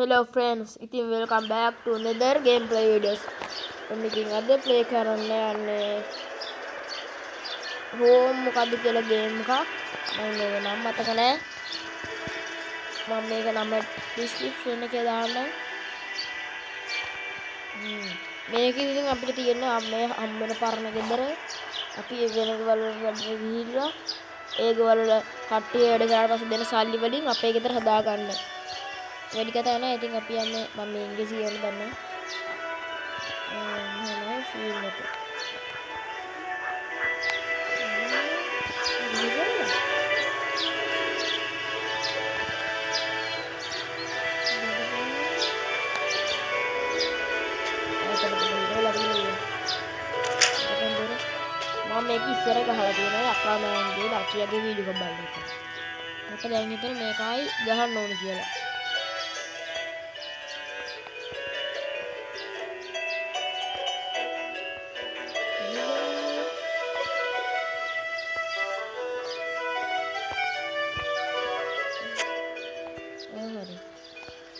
Hello friends, ඉතින් welcome back to another gameplay videos. මම ඉතින් අද play කරන්න යන්නේ Home මොකද්ද කියලා game එකක්. මම මේක නම් මතක නැහැ. මම මේක නම description එකේ දාන්නම්. මේකේ ඉතින් අපිට තියෙන්නේ මේ හම්බෙන පරණ ගෙදර. අපි වෙන ගෙවල් වලට ගිහිල්ලා ඒ ගෙවල් වල කට්ටිය වැඩ කරලා පස්සේ දෙන සල්ලි වලින් අපේ ගෙදර හදාගන්න. වැඩි කතා නැහැ. ඉතින් අපි යන්නේ මම මේ ඉංග්‍රීසි වල දන්නවා. මම ෆීල් එක. මම මේක ඉස්සර ගහලා තියෙනවා අක්කා මෑන්ගේ ලක්ෂියගේ වීඩියෝ එකක් බලලා. මට දැන් හිතෙන මේකයි ගහන්න ඕනේ කියලා.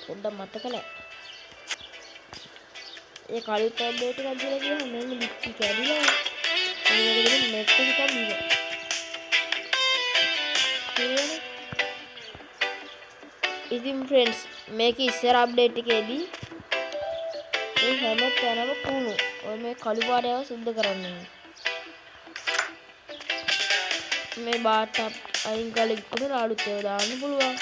පොඩ්ඩක් මතක නැහැ. ඒ කලින් අප්ඩේට් එකක් දීලා ගියාම මෙන්න ලිප්ටි කැඩිලා ඒකෙදි නෙට් එක කම්බිලා. ඉතින් friends මේක ඉස්සර අප්ඩේට් එකේදී මේ හැම තැනම කුණු. ඔය මේ කළු පාටයව සුද්ධ කරන්න ඕනේ. මේ බාට් අයින් කරලා ඉක්මනට අලුත් ඒවා දාන්න පුළුවන්.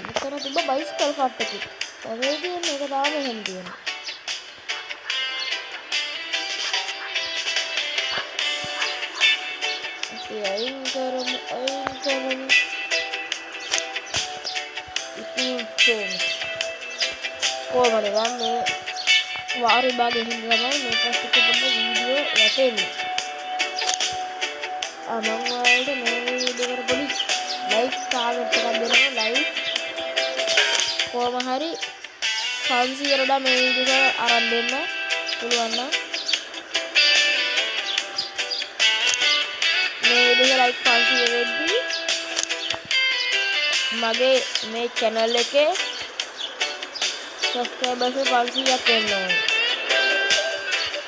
මෙතන තිබ්බ බයිසිකල් කට් එකක්. ඔයගේ මේක තාම එහෙම තියෙනවා. අපි අයින් කරමු. ඉතින් friends කොහොමද මේ වාරි භාගයේ හින්දා තමයි මේ පස්සේ පොඩ්ඩක් වීඩියෝ වැටෙන්නේ. මම ඔයාලට මේ වීඩියෝ එකට පොඩි ලයික් ටාගට් එකක් දෙනවා. ලයික් කොහොම හරි 500 වඩා මේ වීඩියෝ එක අරන් දෙන්න පුළුවන් නම් මේ වීඩියෝ ලයික් 500 වෙද්දී මගේ මේ channel එකේ subscribers 500ක් වෙන්න ඕනේ.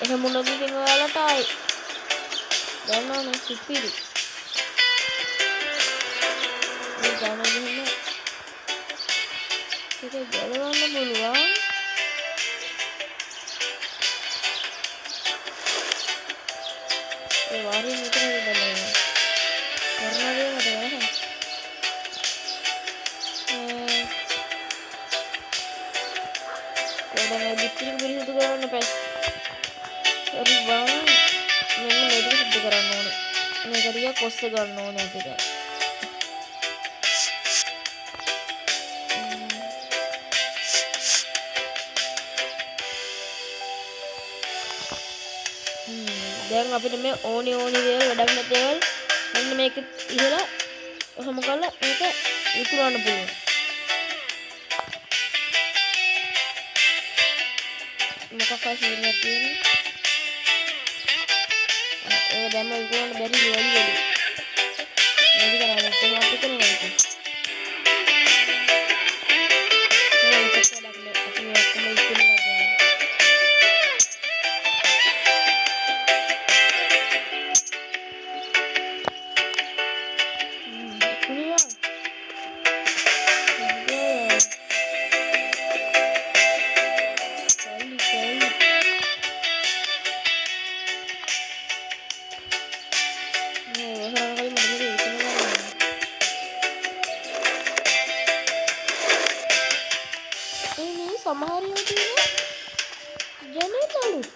එහෙම වුණොත් ඉතින් ඔයාලට ආයි දන්නවනේ සුපිරි. මේ ගාන ගිහින් ඒක ගලවන්න පුළුවන්. ඒ වාරිය විතරයි බලන්න. කරනදේ මට නැහැ. කොහොමද පිටින් පිරිසිදු කරන්න බෑ. හරි වань මෙන්න මේක සිද්ධ කරන්න ඕනේ. මේක ටික කොස්ස ගන්න ඕනේ අපිට. දැන් අපිට මේ ඕනි දේවල් වැඩක් නැති දේවල් මෙන්න මේක ඉහලා ඔහොම කරලා මේක විකුණන්න පුළුවන්. මොකක් හරි සීනයක් තියෙනවා. ඒ දැම්ම විකුණන්න බැරි වලි වලි. මේක කරන්නේ කොහොමද කරන්නේ මේක? මේක වැඩක් නෑ. අපි ඔක්කොම ඉක්මනට ගන්නවා. සමහර ඒවා තියෙනවා ජනේතලුත්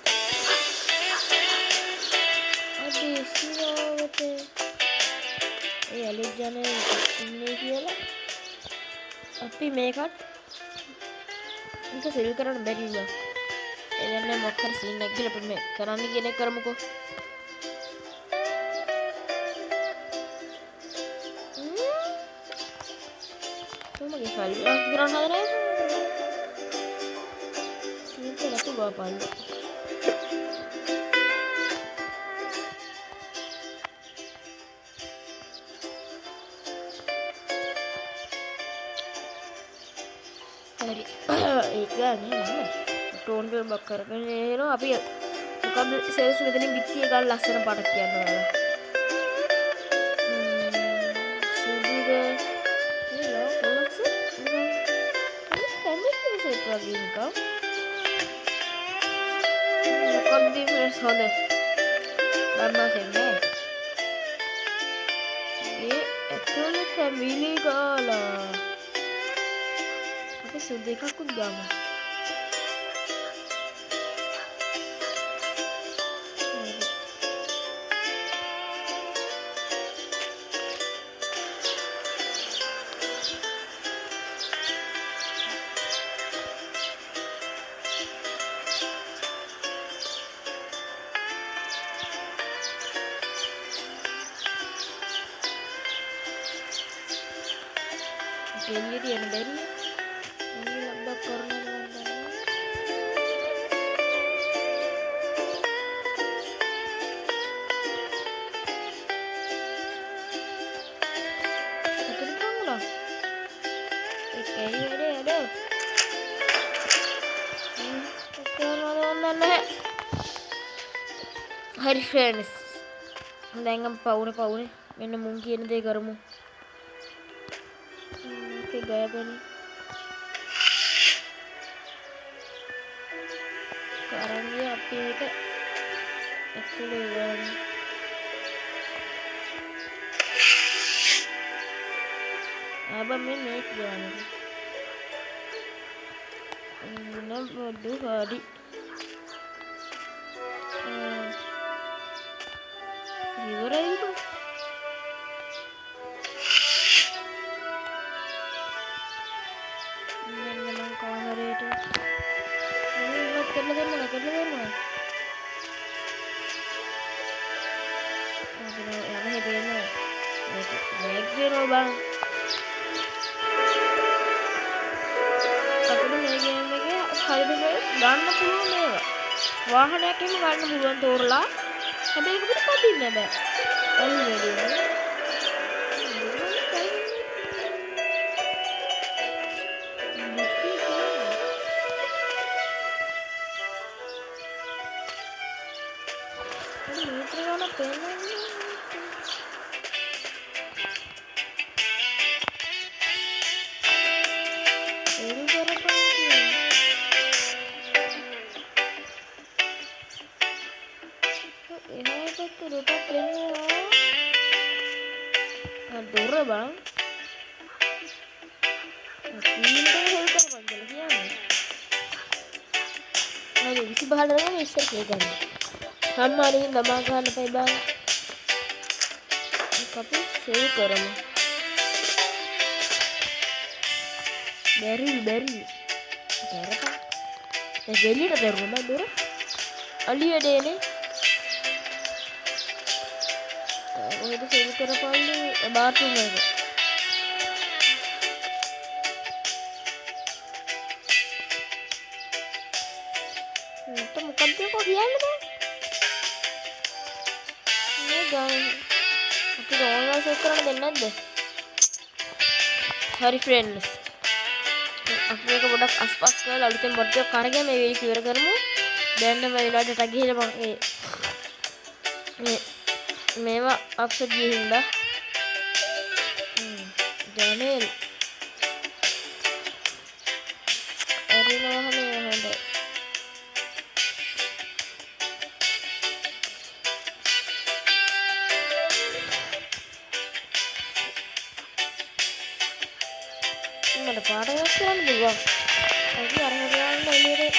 අද සිරාවට ඒ අලුත් ජනේ ඉන්නේ කියලා අපි මේකත් එක සෙල් කරන්න බැරි වුණා. ඒ කියන්නේ මොකක් හරි සීන් එකක් කියලා අපි මේ කරන්න කියන එක කරමුකෝ. මගේ ෆයිල් එක කරන්න හදන්නේ itu apa lu? හරි ඒක ගන්නේ නම ටෝන් එක බක් කරගෙන එනවා අපි මොකද සෙල්ස් මෙතනින් බිත්තිය ගාලා ලස්සන පාටක් කියන්න ඕන සුදුද නේලා කොලොක්ස් කැමති සෙට් වගේ නිකන් මොකක්ද ෆ්‍රෙන්ඩ්ස් හොඳ ගන්නවා සෙන්නේ ඒ ඇතුලේ කැමිලි ගාලා අපි සුදු එකකුත් ගමු එළියට යන්න බැරි මේ ලබ්බක් කරනවා නම් දන්නේ අතට කංගුලා ඒකේ වැඩ කරනවා නැහැ හරි ෆ්‍රෙන්ඩ්ස් දැන් අපි පවුනේ මෙන්න මුන් කියන දේ කරමු gaya gani sekarang dia api itu lewat abang ini gimana ini bodoh hari gimana itu bang අපිට මේ ගේම් එකේ හරිද ගන්න පුළුවන් මේවා වාහනයක් එහෙම ගන්න පුළුවන් තෝරලා හැබැයි ඒක අපිට පදින්න බෑ already Dura bang, ini kan help apa lagi ya? Aduh, isi bahan apa nih sih kan? Hamarin damakan apa bang? Tapi saya kurang. Berry, apa? Berry ada rumah dura. Ali ada ini. itu sih kira paling batu nggak itu bukan tuh kok dia kan ini jangan aku jangan sekarang dengar deh hari friends aku එක පොඩක් අස්පස් කරලා අලුතෙන් bot එකක් අරගෙන මේ video ඉවර කරමු දැන් මේ වෙලාවට ටග් ගහලා මම මේවා අප්සෙට් ගියේ හින්දා ජනේල් අරිනවා මේ හොඳයි මට පාට වෙනස් කරන්න පුළුවන් අපි අරගෙන යන්න එළියට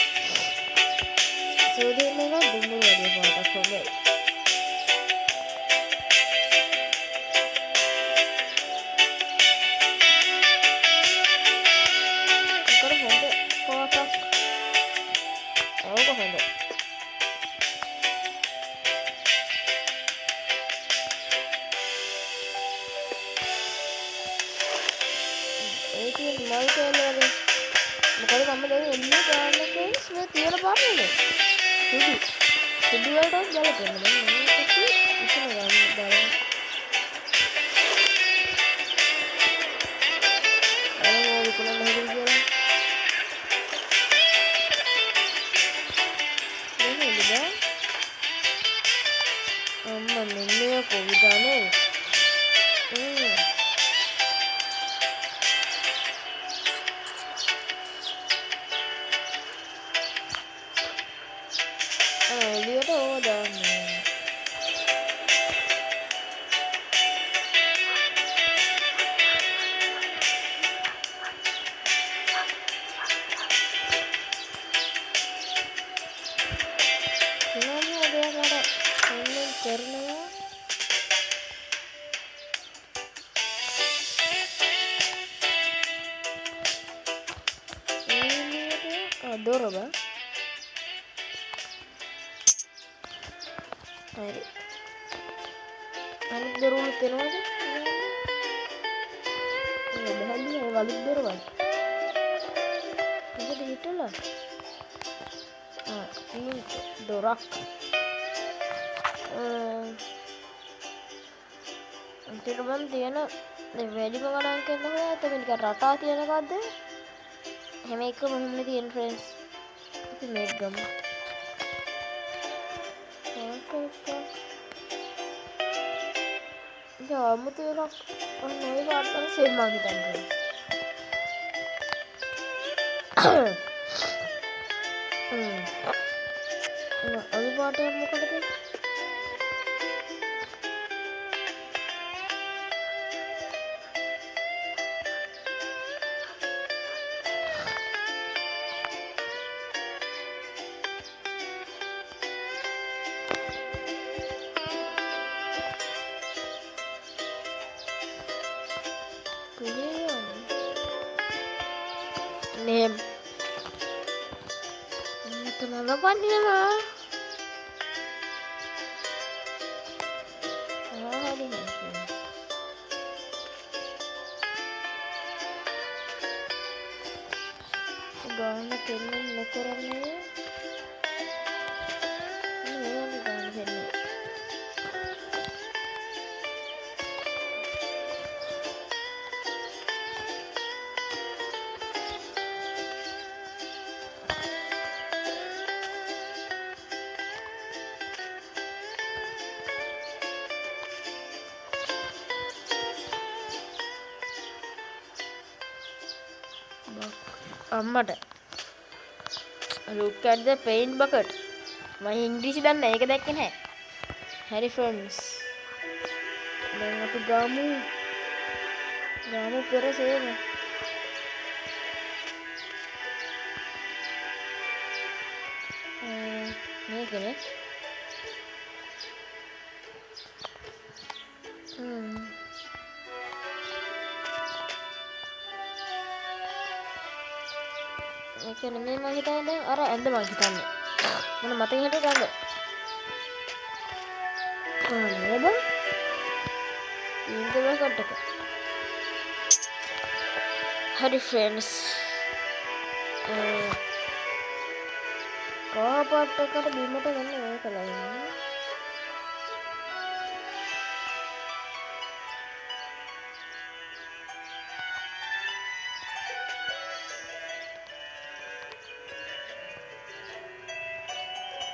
සෝදෙන්න එක දුන්නු වගේ පාටක් හොඳයි මල් කෑල්ල වගේ මොකද මම දැන් එන්නේ ගන්න කෙස් මේ තියෙන පාරනේ සුදු වලට ගලපන්න දැන් මේක ඉතින් ගන්න බලන්න අර මොකද කොළම හදන්න කියලා adorable. හරි. අනිත් දොරවල් පේනවද? නෑ බහන්නේ වලුත් දොරවල්. මොකද හිටලා? දොරක්. අන්තිමට මම තියෙන වැඩිම ගණන් කරනවා එතන නිකන් රටා තියෙන එකක්ද? හැම එකම මෙහෙම තියෙන ෆ්‍රෙන්ඩ්ස්. අපි මේක ගමු. 아무도 막 너희가 왔다는 실망이란 거. 어디 봐도 뭐 그래도 name itu nama apa nih nama hari ini gana kenan lekorannya ini gana kenan අම්මට look at the paint bucket මම ඉංග්‍රීසි දන්නේ ඒක දැක්කේ නැහැ හරි friends දැන් අපි ගමු පෙර සේම මේකනේ ඒක නෙමෙයි මම හිතන්නේ දැන් අර ඇඳ මම හිතන්නේ මොන මතක හිටියද ඇඳ නේද ඉන්ද බකට හරි friends කෝපට්ටකට බිමට ගන්න මේක ලයින්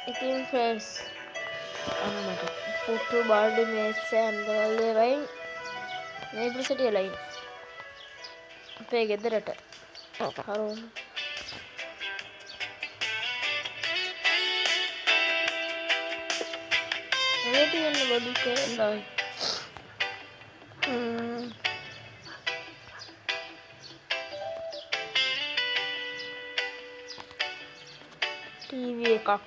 ඉතින් friends අම්මට පුටු බාල්දි මේස් ඇඳවල වයින් මේ පිළිසෙටිය ලයින් අපේ ගෙදරට හරෝම මේ තියෙන බඩු කෑල්ලයි ටීවී එකක්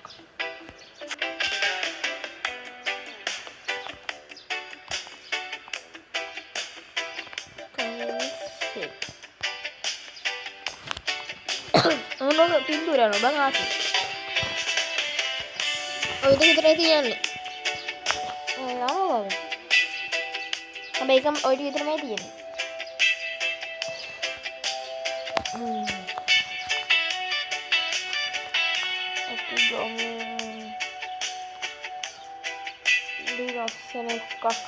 ono pintura no bang aku oh itu kita tiyan apa sampai ikam oh itu kita tiyan aku dong di rasanya kak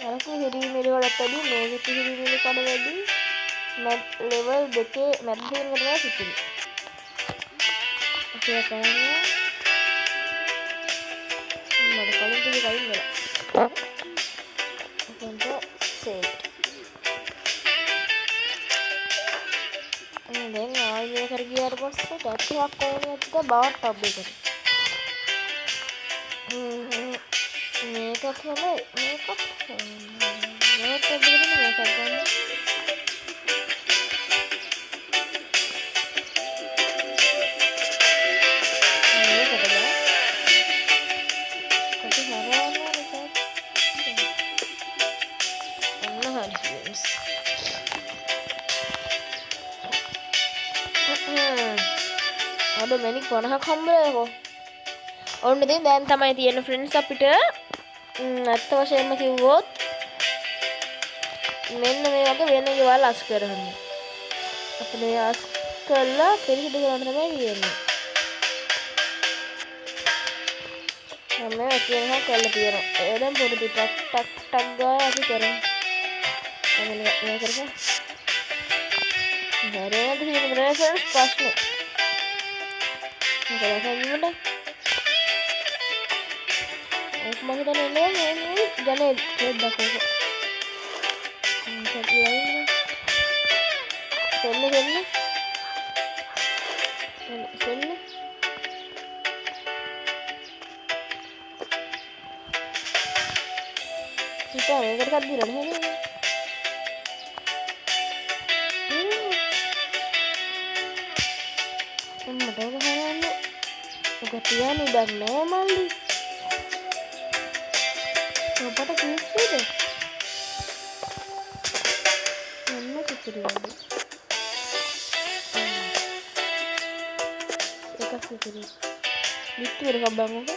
aku jadi mirip tadi nih itu jadi mirip pada tadi level දෙකේ map එකකින් කරනවා සිතින්. අපි කරන්නේ මම කලින් ටික කලින් වෙලා. එතෙන්ට සේට්. දැන් ආයෙ මේක කර ගියාට පස්සේ ටැප් එකක් ඕනේ නැත්ද බාට් ටබ් එකට. මේකත් හොඳයි මේකත් මේකත් දෙකම මේකත් ගන්න. අද මැනික් 50ක් හම්බෙලා. ඔන්න ඉතින් දැන් තමයි තියෙන ෆ්‍රෙන්ඩ්ස් අපිට ඇත්ත වශයෙන්ම කිව්වොත් මෙන්න මේ වගේ වෙන ගෙවල් අස් කරන්න. අපිට අස් කරලා පිරිසිදු කරන්න තමයි තියෙන්නේ. මම කියනවා කරලා තියෙනවා. ඒ දැන් පොඩි ටක් ටක් ටක් ගාලා අපි කරමු. අනේ මේ කරපන්. හරියට තියෙන ග්‍රෑෆර්ස් ප්‍රශ්නේ. මොකද කරන්නේ? ඒක මම හිතන්නේ මේ ජනේ දෙද්දක් ඕක. ඒක ලයින් සෙල්ල හිතා මේකට එකක් දීලා නැහැ නේද? මට ඔක හරවන්න ඔක තියන්න ඉඩක් නෑ මල්ලි. ඔබට කිසිද? මොන සිතිරියද? එකක් සිතිරිය. විතර ගබන් ඔක.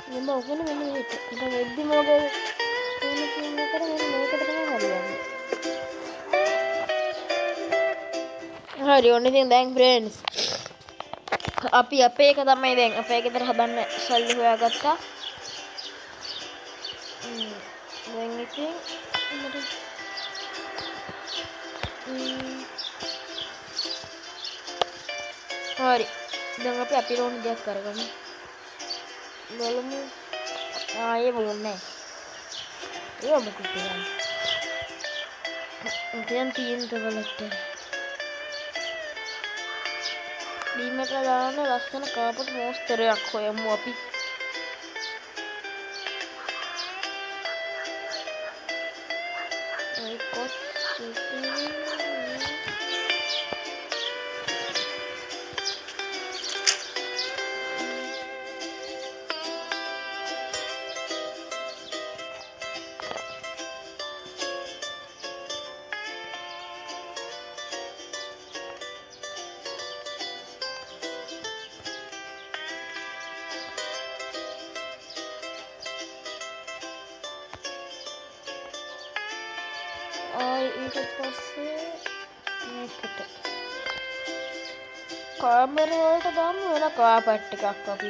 මම ඔකනේ මෙන්න මේක. ඒක වෙද්දි මොකද? හරි ඔන්න ඉතින් දැන් ෆ්‍රෙන්ඩ්ස් අපි අපේ එක තමයි දැන් අපේ ගෙදර හදන්න සල්ලි හොයාගත්තා. දැන් ඉතින් හරි දැන් අපි අපේ ඕන දෙයක් කරගමු. බලමු ආයේ මොන්නේ ඒ මොකද කියන්නේ? දැන් තියෙන තවලට බීමට දාන ලස්සන කාපට් මොස්තරයක් හොයමු අපි. ඒකත් සුපිරි. ඊට පස්සේ මේකට කාමර වලට දාමු වෙන කාපට් එකක් අපි.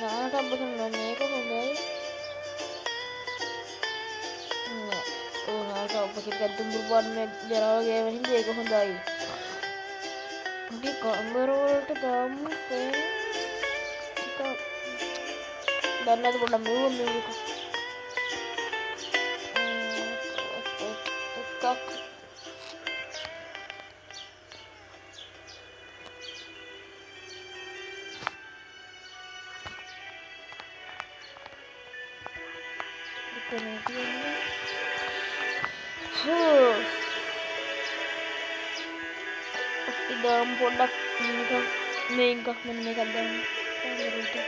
නානට අබ්බකන මේක හොඳයි. ඕනාට ඔබට ගත්තුම් බුබන් මේ ජරාවගේ වෙනින්ද ඒක හොඳයි. අපි කාමර වලට දාමු ෆේන් ටික. දැන්නත් පොඩ්ඩක් මේක dalam produk megah menegak dan itu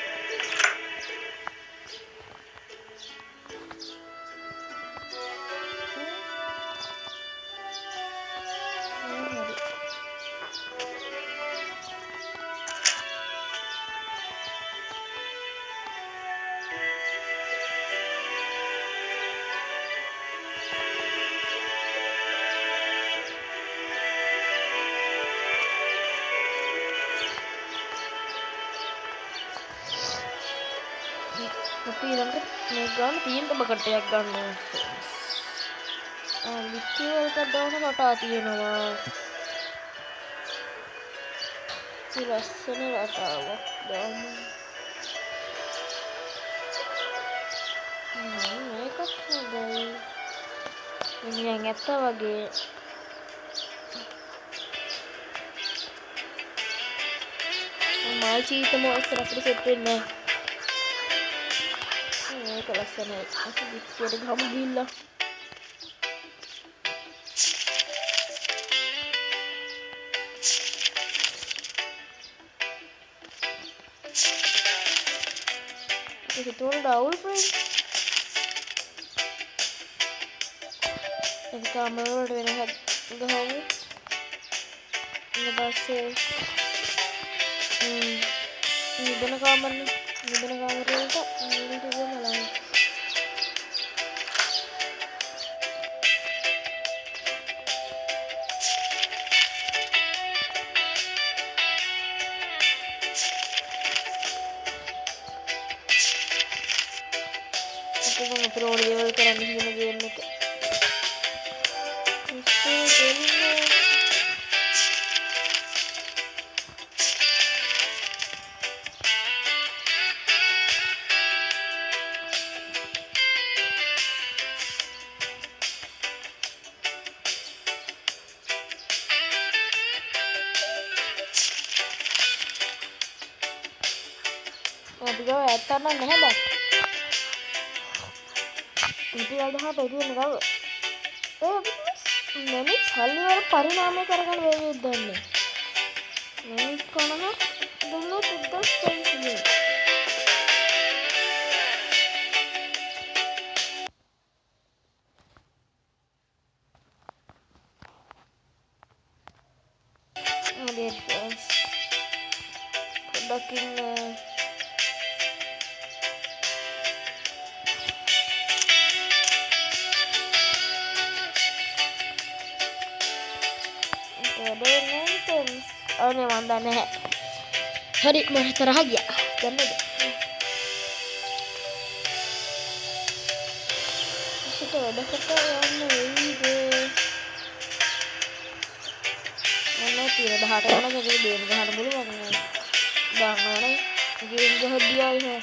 tapi ඊළඟට මේ ගන්න තියෙන බකටයක් ගන්න ඕනේ. ලිපි වලට දාන රටා තියෙනවා. ඒ ලස්සන රටාවක් දාමු. මේකත් හොඳයි. මිනිහන් ඇත්ත වගේ. මල් චීත මොස්තර අපිට සෙට් වෙන්නේ නැහැ. මේක ලස්සනයි. අපි පිටියට ගමු ගිහිල්ලා. ඒක තුන ඩවුල් ෆ්‍රෙන්ඩ්ස්. ඒක කාමර වලට වෙන එකක් ගහමු. ඊට පස්සේ නිදන කාමරනේ. නිදන කාමර වලට නිදන ටිකම ලයි. අපිට ඕන දේවල් කරන්න හිතන ගේම් එක. අපි ගාව ඇත්තම නැහැ බත්. ඉතින් අදහා බැරිවෙන ගාව. මැනික් සල්ලි වල පරිණාමය කරගන්න වේවිද දන්නේ. මැනික් කනම දුන්නොත් 1000 dear friends. Back in අනේ මන් දන්නේ නැහැ. හරි මම තරහ ගියා. දන්නේද? අපිට වැඩකට යන්න වෙයිද? මොනවා තියෙන 18 වෙනකන් ඒක ගේම් ගහන්න පුළුවන් නේ. ගන්නවනේ. ගේම් ගහද්දී ආයේ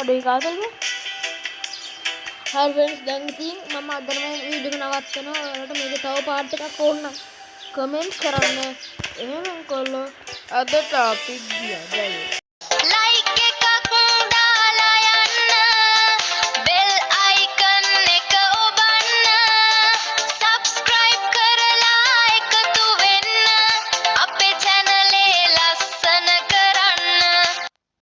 අඩුයි කාටද? හරි friends දැන් ඉතින් මම අදම වීඩියෝ එක නවත්තනවා. ඔයාලට මේක තව පාර්ට් එකක් ඕන නම් කමෙන්ට් කරන්න. එහෙනම් කොල්ලෝ අදට අපි ගියා.